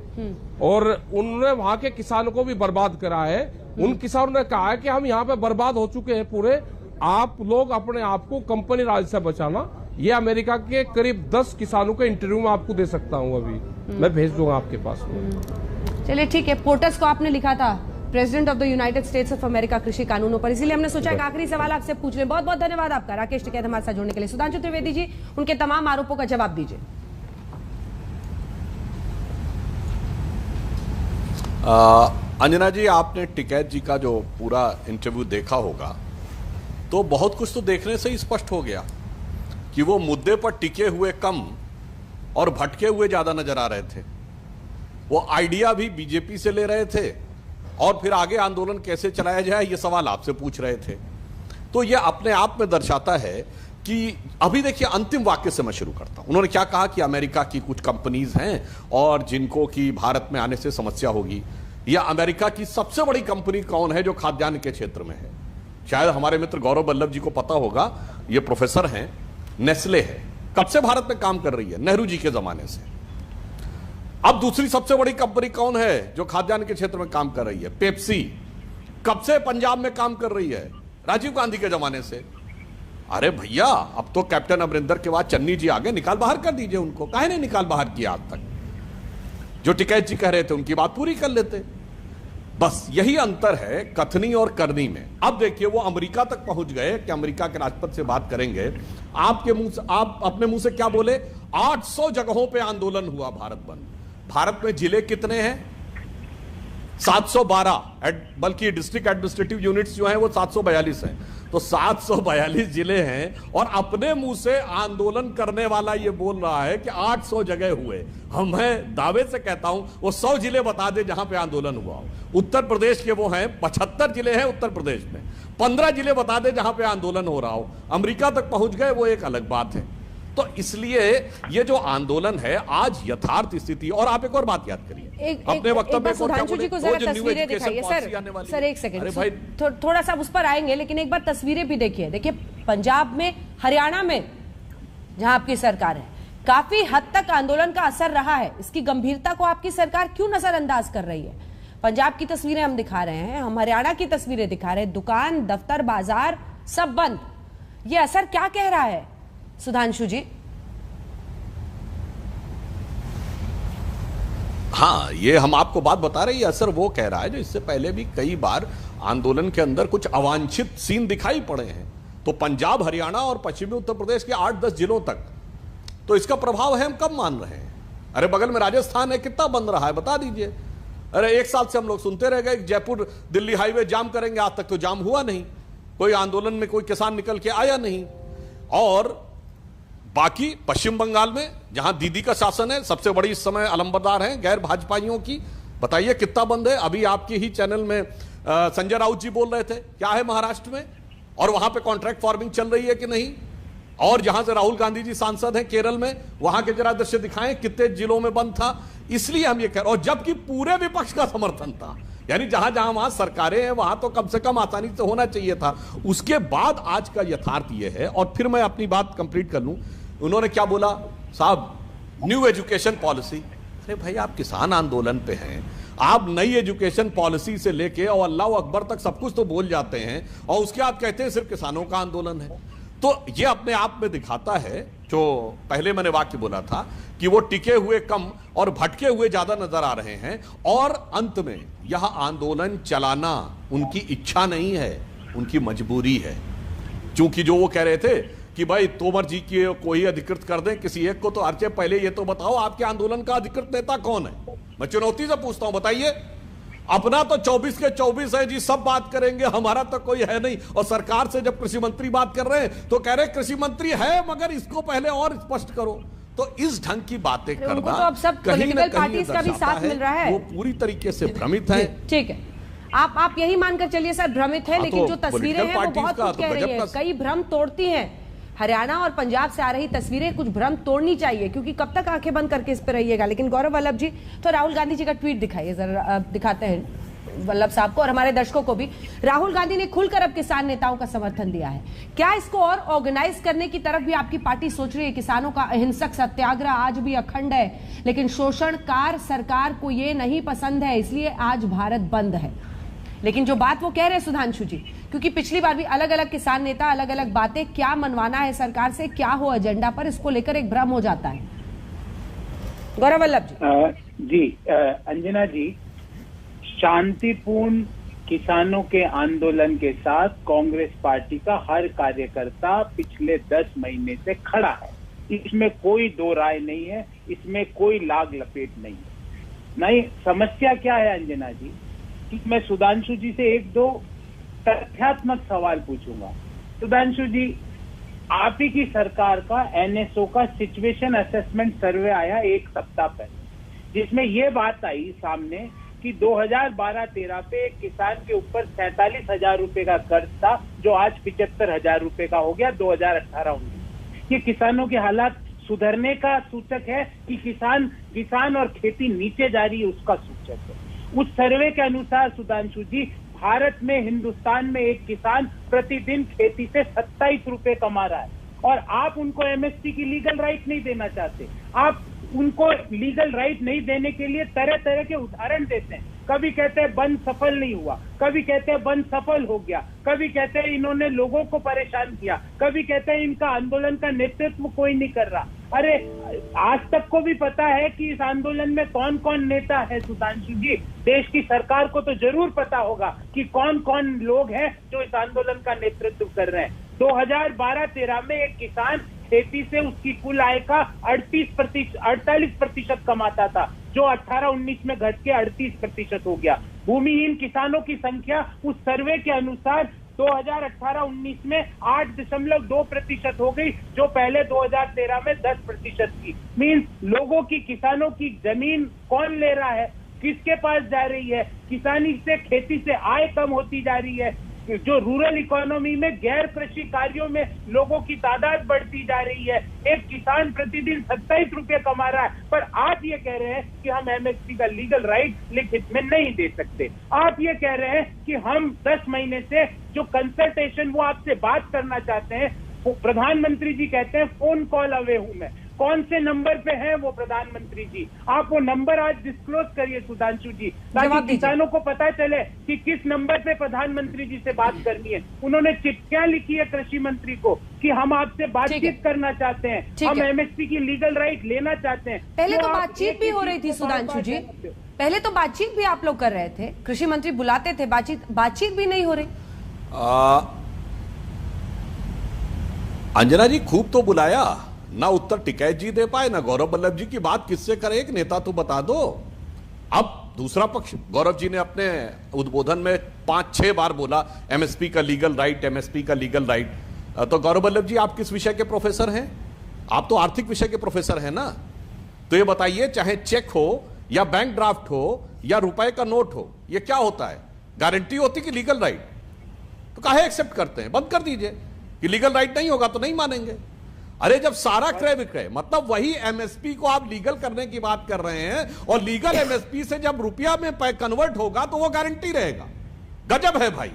और उन्होंने वहां के किसानों को भी बर्बाद करा है। उन किसानों ने कहा है कि हम यहाँ पे बर्बाद हो चुके हैं पूरे, आप लोग अपने आप को कंपनी राज से बचाना। ये अमेरिका के करीब 10 किसानों के इंटरव्यू में आपको दे सकता हूँ, अभी मैं भेज दूंगा आपके पास में। चलिए ठीक है, पोर्टस को आपने लिखा था president of the United states of America कृषि कानूनों पर, इसीलिए हमने सोचा एक आखिरी सवाल आपसे पूछ लें। बहुत बहुत धन्यवाद आपका राकेश टिकैत हमारे साथ जुड़ने के लिए। सुधांशु त्रिवेदी जी, उनके तमाम आरोपों का जवाब दीजिए। अंजना जी, आपने टिकैत जी का जो पूरा इंटरव्यू देखा होगा तो बहुत कुछ तो देखने से ही स्पष्ट हो गया कि वो मुद्दे पर टिके हुए कम और भटके हुए ज्यादा नजर आ रहे थे। वो आइडिया भी बीजेपी से ले रहे थे और फिर आगे आंदोलन कैसे चलाया जाए ये सवाल आपसे पूछ रहे थे। तो ये अपने आप में दर्शाता है कि अभी देखिए, अंतिम वाक्य से मैं शुरू करता हूं। उन्होंने क्या कहा कि अमेरिका की कुछ कंपनीज हैं और जिनको कि भारत में आने से समस्या होगी, या अमेरिका की सबसे बड़ी कंपनी कौन है जो खाद्यान्न के क्षेत्र में है। शायद हमारे मित्र गौरव वल्लभ जी को पता होगा, ये प्रोफेसर हैं, नेस्ले है, कब से भारत में काम कर रही है, नेहरू जी के जमाने से। अब दूसरी सबसे बड़ी कंपनी कौन है जो खाद्यान्न के क्षेत्र में काम कर रही है, पेप्सी, कब से पंजाब में काम कर रही है, राजीव गांधी के जमाने से। अरे भैया, अब तो कैप्टन अमरिंदर के बाद चन्नी जी आगे, निकाल बाहर कर दीजिए उनको। काहे नहीं निकाल बाहर किया आज तक? जो टिकैत जी कह रहे थे उनकी बात पूरी कर लेते। बस यही अंतर है कथनी और करनी में। अब देखिए, वो अमेरिका तक पहुंच गए कि अमेरिका के राष्ट्रपति से बात करेंगे। आपके मुंह से, आप अपने मुंह से क्या बोले, 800 जगहों पे आंदोलन हुआ भारत बंद। भारत में जिले कितने हैं? 712, बल्कि डिस्ट्रिक्ट एडमिनिस्ट्रेटिव यूनिट्स जो हैं वो 742 हैं। तो 742 जिले हैं और अपने मुंह से आंदोलन करने वाला ये बोल रहा है कि 800 जगह हुए। मैं दावे से कहता हूं वो 100 जिले बता दे जहां पे आंदोलन हुआ हो। उत्तर प्रदेश के वो हैं 75 जिले हैं उत्तर प्रदेश में, 15 जिले बता दे जहां पे आंदोलन हो रहा हो। अमेरिका तक पहुंच गए वो एक अलग बात है। तो इसलिए ये जो आंदोलन है आज यथार्थ स्थिति। और आप एक और बात याद करिए, अपने वक्तव्य सुधांशु जी को जरा तस्वीरें दिखाइए सर एक सेकंड, थोड़ा सा उस पर आएंगे, लेकिन एक बार तस्वीरें भी देखिए। देखिए, पंजाब में, हरियाणा में जहां आपकी सरकार है, काफी हद तक आंदोलन का असर रहा है। इसकी गंभीरता को आपकी सरकार क्यों नजरअंदाज कर रही है? पंजाब की तस्वीरें हम दिखा रहे हैं, हम हरियाणा की तस्वीरें दिखा रहे हैं, दुकान, दफ्तर, बाजार सब बंद। ये असर क्या कह रहा है सुधांशु जी? हाँ, ये हम आपको बात बता रहे हैं, असर वो कह रहा है जो इससे पहले भी कई बार आंदोलन के अंदर कुछ अवांछित सीन दिखाई पड़े हैं। तो पंजाब, हरियाणा और पश्चिमी उत्तर प्रदेश के 8-10 जिलों तक तो इसका प्रभाव है, हम कब मान रहे हैं? अरे बगल में राजस्थान है, कितना बंद रहा है बता दीजिए। अरे 1 साल से हम लोग सुनते रह गए जयपुर दिल्ली हाईवे जाम करेंगे, आज तक तो जाम हुआ नहीं, कोई आंदोलन में कोई किसान निकल के आया नहीं। और बाकी पश्चिम बंगाल में जहां दीदी का शासन है, सबसे बड़ी इस समय अलंबरदार हैं गैर भाजपाइयों की, बताइए कितना बंद है। अभी आपके ही चैनल में संजय राउत जी बोल रहे थे क्या है महाराष्ट्र में, और वहां पे कॉन्ट्रैक्ट फार्मिंग चल रही है कि नहीं। और जहां से राहुल गांधी जी सांसद हैं केरल में, वहां के जरा दृश्य दिखाएं कितने जिलों में बंद था। इसलिए हम ये कह रहे हैं, और जबकि पूरे विपक्ष का समर्थन था, यानी जहां जहां वहां सरकारें हैं वहां तो कम से कम आसानी से होना चाहिए था। उसके बाद आज का यथार्थ ये है, और फिर मैं अपनी बात कंप्लीट कर लूं। उन्होंने क्या बोला साहब, न्यू एजुकेशन पॉलिसी। अरे भाई आप किसान आंदोलन पे हैं, आप नई एजुकेशन पॉलिसी से लेके और अल्लाह अकबर तक सब कुछ तो बोल जाते हैं, और उसके बाद कहते हैं सिर्फ किसानों का आंदोलन है। तो ये अपने आप में दिखाता है जो पहले मैंने वाक्य बोला था कि वो टिके हुए कम और भटके हुए ज्यादा नजर आ रहे हैं, और अंत में यह आंदोलन चलाना उनकी इच्छा नहीं है, उनकी मजबूरी है। क्योंकि जो वो कह रहे थे कि भाई तोमर जी की को ही अधिकृत कर दें किसी एक को, तो अर्चे पहले ये तो बताओ आपके आंदोलन का अधिकृत नेता कौन है। मैं चुनौती से पूछता हूं, बताइए। अपना तो 24 के 24 है जी, सब बात करेंगे, हमारा तो कोई है नहीं। और सरकार से जब कृषि मंत्री बात कर रहे हैं तो कह रहे कृषि मंत्री है मगर इसको पहले और स्पष्ट करो। तो इस ढंग की बातें करना तो अब सब पॉलिटिकल पार्टीज का भी साथ मिल रहा है, वो पूरी तरीके से भ्रमित है। ठीक है, आप यही मानकर चलिए सर भ्रमित है, लेकिन जो तस्वीरें हैं वो बहुत कुछ कह रही है, कई भ्रम तोड़ती हैं। हरियाणा और पंजाब से आ रही तस्वीरें कुछ भ्रम तोड़नी चाहिए, क्योंकि कब तक आंखें बंद करके इस पे रहिएगा। लेकिन गौरव वल्लभ जी, तो राहुल गांधी जी का ट्वीट दिखाइए जरा, दिखाते हैं वल्लभ साहब को और हमारे दर्शकों को भी। राहुल गांधी ने खुलकर अब किसान नेताओं का समर्थन दिया है। क्या इसको और ऑर्गेनाइज करने की तरफ भी आपकी पार्टी सोच रही है? किसानों का अहिंसक सत्याग्रह आज भी अखंड है, लेकिन शोषणकार सरकार को ये नहीं पसंद है, इसलिए आज भारत बंद है। लेकिन जो बात वो कह रहे हैं सुधांशु जी, क्योंकि पिछली बार भी अलग अलग किसान नेता अलग अलग बातें, क्या मनवाना है सरकार से, क्या हो एजेंडा पर, इसको लेकर एक भ्रम हो जाता है। गौरव वल्लभ जी, अंजना जी, शांतिपूर्ण किसानों के आंदोलन के साथ कांग्रेस पार्टी का हर कार्यकर्ता पिछले 10 महीने से खड़ा है, इसमें कोई दो राय नहीं है, इसमें कोई लाग लपेट नहीं है। नहीं, समस्या क्या है अंजना जी कि मैं सुधांशु जी से 1-2 तथ्यात्मक सवाल पूछूंगा। सुधांशु जी, आप ही की सरकार का NSO का सिचुएशन असेसमेंट सर्वे आया 1 सप्ताह पहले, जिसमें यह बात आई सामने कि 2012-13 पे एक किसान के ऊपर 47,000 रुपए का कर्ज था, जो आज 75,000 रुपए का हो गया 2018-19। ये किसानों के हालात सुधरने का सूचक है कि किसान और खेती नीचे जा रही है, उसका सूचक है। उस सर्वे के अनुसार सुधांशु जी, भारत में, हिंदुस्तान में एक किसान प्रतिदिन खेती से 27 रुपए कमा रहा है, और आप उनको MSP की लीगल राइट नहीं देना चाहते। आप उनको लीगल राइट नहीं देने के लिए तरह तरह के उदाहरण देते हैं। कभी कहते हैं बंद सफल नहीं हुआ, कभी कहते हैं बंद सफल हो गया, कभी कहते हैं इन्होंने लोगों को परेशान किया, कभी कहते हैं इनका आंदोलन का नेतृत्व कोई नहीं कर रहा। अरे आज तक को भी पता है कि इस आंदोलन में कौन कौन नेता है सुधांशु जी। देश की सरकार को तो जरूर पता होगा कि कौन कौन लोग हैं जो इस आंदोलन का नेतृत्व कर रहे हैं। 2012-13 में एक किसान खेती से उसकी कुल आय का 48% कमाता था, जो 18-19 में घट के 38% हो गया। भूमिहीन किसानों की संख्या उस सर्वे के अनुसार 2018-19 में 8.2% हो गई, जो पहले 2013 में 10% थी। मीन्स लोगों की, किसानों की जमीन कौन ले रहा है, किसके पास जा रही है? किसानी से, खेती से आय कम होती जा रही है। जो रूरल इकोनॉमी में गैर कृषि कार्यों में लोगों की तादाद बढ़ती जा रही है। एक किसान प्रतिदिन 27 रुपए कमा रहा है, पर आप ये कह रहे हैं कि हम MSP का लीगल राइट लिखित में नहीं दे सकते। आप ये कह रहे हैं कि हम 10 महीने से जो कंसल्टेशन वो आपसे बात करना चाहते हैं, प्रधानमंत्री जी कहते हैं फोन कॉल अवे हूं मैं। कौन से नंबर पे है वो प्रधानमंत्री जी? आप वो नंबर आज डिस्क्लोज करिए सुधांशु जी, ताकि किसानों को पता चले कि किस नंबर पे प्रधानमंत्री जी से बात करनी है। उन्होंने चिट्ठियां लिखी है कृषि मंत्री को कि हम आपसे बातचीत करना चाहते हैं, हम MSP की लीगल राइट लेना चाहते हैं। पहले तो बातचीत भी हो रही थी सुधांशु जी, पहले तो बातचीत भी आप लोग कर रहे थे, कृषि मंत्री बुलाते थे, बातचीत भी नहीं हो रही। अंजना जी खूब तो बुलाया, ना उत्तर टिकैत जी दे पाए, ना गौरव वल्लभ जी की बात किससे करे, एक नेता तो बता दो। अब दूसरा पक्ष, गौरव जी ने अपने उद्बोधन में 5-6 बार बोला एमएसपी का लीगल राइट, एमएसपी का लीगल राइट। तो गौरव वल्लभ जी, आप किस विषय के प्रोफेसर हैं? आप तो आर्थिक विषय के प्रोफेसर हैं ना। तो ये बताइए, चाहे चेक हो या बैंक ड्राफ्ट हो या रुपए का नोट हो, ये क्या होता है? गारंटी होती कि लीगल राइट? तो काहे एक्सेप्ट करते हैं? बंद कर दीजिए कि लीगल राइट नहीं होगा तो नहीं मानेंगे। अरे जब सारा क्रय विक्रय, मतलब वही एमएसपी को आप लीगल करने की बात कर रहे हैं, और लीगल एमएसपी से जब रुपया में कन्वर्ट होगा तो वो गारंटी रहेगा। गजब है भाई,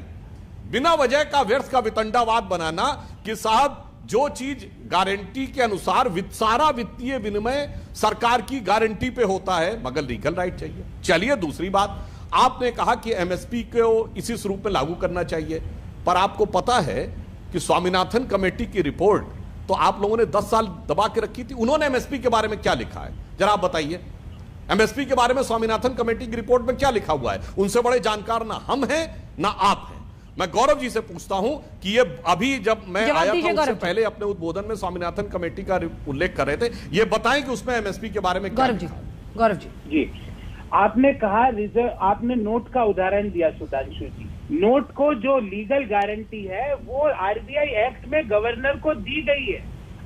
बिना वजह का व्यर्थ का वितंडावाद बनाना कि साहब जो चीज गारंटी के अनुसार सारा वित्तीय विनिमय सरकार की गारंटी पे होता है, मगर लीगल राइट चाहिए। चलिए दूसरी बात, आपने कहा कि एमएसपी को इसी स्वरूप में लागू करना चाहिए, पर आपको पता है कि स्वामीनाथन कमेटी की रिपोर्ट तो आप लोगों ने 10 साल दबा के रखी थी। उन्होंने एमएसपी के बारे में क्या लिखा है जरा आप बताइए। एमएसपी के बारे में स्वामीनाथन कमेटी की रिपोर्ट में क्या लिखा हुआ है? उनसे बड़े जानकार ना हम हैं ना आप हैं। मैं गौरव जी से पूछता हूं कि ये अभी जब मैं आया था उससे पहले अपने उद्बोधन में स्वामीनाथन कमेटी का उल्लेख कर रहे थे, ये बताएं कि उसमें एमएसपी के बारे में क्या लिखा है। गौरव जी, आपने कहा रिजर्व, आपने नोट का उदाहरण दिया सुधांशु जी। नोट को जो लीगल गारंटी है वो आरबीआई एक्ट में गवर्नर को दी गई है।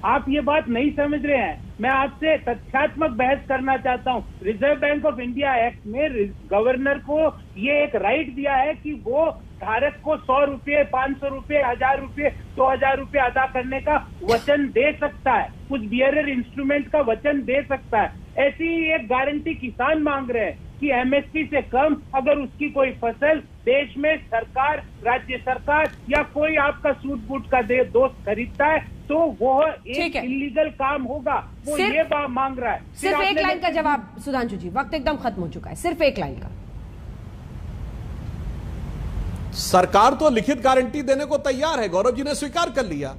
आप ये बात नहीं समझ रहे हैं। मैं आपसे तथ्यात्मक बहस करना चाहता हूँ। Reserve bank of India act में गवर्नर को ये एक राइट दिया है कि वो धारक को 100 रुपये, 500 रुपये, 1000 रुपये, 2000 रुपये अदा करने का वचन दे सकता है, कुछ बियरर इंस्ट्रूमेंट का वचन दे सकता है। ऐसी ही एक गारंटी किसान मांग रहे हैं कि एमएसपी से कम अगर उसकी कोई फसल देश में सरकार, राज्य सरकार या कोई आपका सूट बूट का दोस्त खरीदता है तो वो एक इलीगल काम होगा। वो ये मांग रहा है। सिर्फ एक लाइन का जवाब सुधांशु जी, वक्त एकदम खत्म हो चुका है, सिर्फ एक लाइन का। सरकार तो लिखित गारंटी देने को तैयार है, गौरव जी ने स्वीकार कर लिया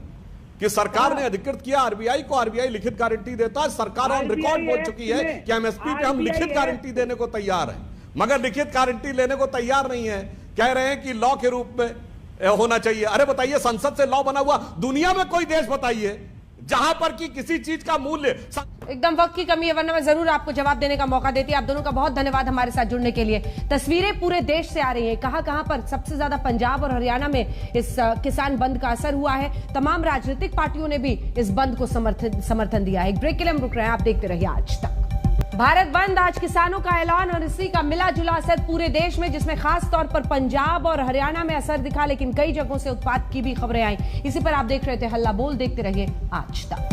कि सरकार ने अधिकृत किया आरबीआई को, आरबीआई लिखित गारंटी देता है। सरकार ऑन रिकॉर्ड बोल चुकी है कि एमएसपी पे हम लिखित गारंटी देने को तैयार हैं, मगर लिखित गारंटी लेने को तैयार नहीं है। कह रहे हैं कि लॉ के रूप में होना चाहिए। अरे बताइए, संसद से लॉ बना हुआ दुनिया में कोई देश बताइए जहां पर कि किसी चीज का मूल्य। एकदम वक्त की कमी है, वरना मैं जरूर आपको जवाब देने का मौका देती। आप दोनों का बहुत धन्यवाद हमारे साथ जुड़ने के लिए। तस्वीरें पूरे देश से आ रही हैं, कहां पर सबसे ज्यादा पंजाब और हरियाणा में इस किसान बंद का असर हुआ है। तमाम राजनीतिक पार्टियों ने भी इस बंद को समर्थन दिया है। एक ब्रेक के लिए हम रुक रहे हैं, आप देखते रहिए आज तक। भारत बंद, आज किसानों का ऐलान और इसी का मिला जुला असर पूरे देश में, जिसमें खास तौर पर पंजाब और हरियाणा में असर दिखा, लेकिन कई जगहों से उत्पाद की भी खबरें आई। इसी पर आप देख रहे थे हल्ला बोल, देखते रहिए आज तक।